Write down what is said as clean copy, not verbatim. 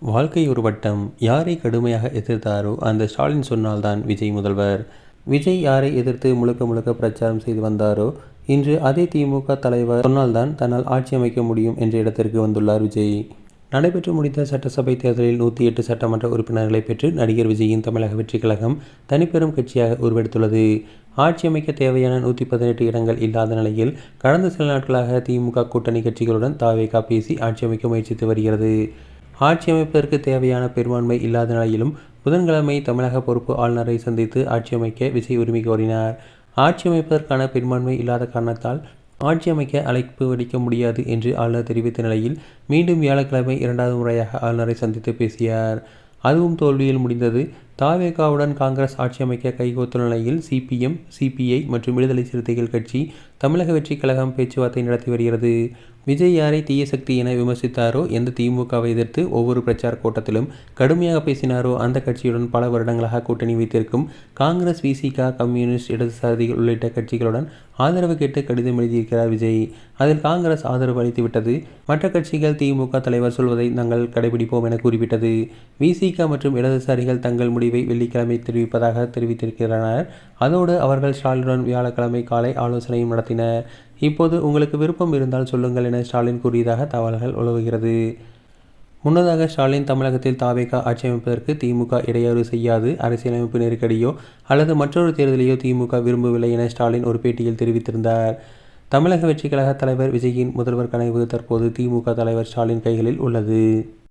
வாழ்க்கை ஒரு வட்டம். யாரை கடுமையாக எதிர்த்தாரோ அந்த ஸ்டாலின் சொன்னால்தான் விஜய் முதல்வர். விஜய் யாரை எதிர்த்து முழுக்க முழுக்க பிரச்சாரம் செய்து வந்தாரோ இன்று அதே திமுக தலைவர் சொன்னால்தான் தன்னால் ஆட்சி அமைக்க முடியும் என்ற இடத்திற்கு வந்துள்ளார் விஜய். நடைபெற்று முடிந்த சட்டசபை தேர்தலில் 108 சட்டமன்ற உறுப்பினர்களை பெற்று நடிகர் விஜயின் தமிழக வெற்றிக் கழகம் தனிப்பெரும் கட்சியாக உருவெடுத்துள்ளது. ஆட்சி அமைக்க தேவையான 118 இடங்கள் இல்லாத நிலையில் கடந்த சில நாட்களாக திமுக கூட்டணி கட்சிகளுடன் தாவேகா பேசி ஆட்சி அமைக்க முயற்சித்து வருகிறது. ஆட்சி அமைப்பதற்கு தேவையான பெரும்பான்மை இல்லாத நிலையிலும் புதன்கிழமை தமிழக பொறுப்பு ஆளுநரை சந்தித்து ஆட்சி அமைக்க விஜய் உரிமை கோரினார். ஆட்சி அமைப்பதற்கான பெரும்பான்மை இல்லாத காரணத்தால் ஆட்சி அமைக்க அழைப்பு விடுக்க முடியாது என்று ஆளுநர் தெரிவித்த நிலையில் மீண்டும் வியாழக்கிழமை 2வது முறையாக ஆளுநரை சந்தித்து பேசியார். அதுவும் தோல்வியில் முடிந்தது. தாவேகாவுடன் காங்கிரஸ் ஆட்சி அமைக்க கைகோத்துள்ள நிலையில் சிபிஎம், சிபிஐ மற்றும் விடுதலை சிறுத்தைகள் கட்சி தமிழக வெற்றிக் கழகம் பேச்சுவார்த்தை நடத்தி வருகிறது. விஜய் யாரை தீய சக்தி என விமர்சித்தாரோ, எந்த திமுகவை எதிர்த்து ஒவ்வொரு பிரச்சார கூட்டத்திலும் கடுமையாக பேசினாரோ அந்த கட்சியுடன் பல வருடங்களாக கூட்டணி வைத்திருக்கும் காங்கிரஸ், விசிக, கம்யூனிஸ்ட், இடதுசாரிகள் உள்ளிட்ட கட்சிகளுடன் ஆதரவு கேட்டு கடிதம் எழுதியிருக்கிறார் விஜய். அதில் காங்கிரஸ் ஆதரவு அளித்துவிட்டது. மற்ற கட்சிகள் திமுக தலைவர் சொல்வதை நாங்கள் கடைபிடிப்போம் என கூறிவிட்டது. விசிக மற்றும் இடதுசாரிகள் தங்கள் முடிவை வெள்ளிக்கிழமை தெரிவிப்பதாக தெரிவித்திருக்கிறனர். அதோடு அவர்கள் ஸ்டாலினுடன் வியாழக்கிழமை காலை ஆலோசனையும் நடத்தினர். இப்போது உங்களுக்கு விருப்பம் இருந்தால் சொல்லுங்கள் என ஸ்டாலின் கூறியதாக தகவல்கள் உலவுகிறது. முன்னதாக ஸ்டாலின் தமிழகத்தில் தாவேகா ஆட்சி அமைப்பதற்கு திமுக இடையூறு செய்யாது, அரசியலமைப்பு நெருக்கடியோ அல்லது மற்றொரு தேர்தலையோ திமுக விரும்பவில்லை என ஸ்டாலின் ஒரு பேட்டியில் தெரிவித்திருந்தார். தமிழக வெற்றிக் கழக தலைவர் விஜயின் முதல்வர் கனவு தற்போது திமுக தலைவர் ஸ்டாலின் கைகளில் உள்ளது.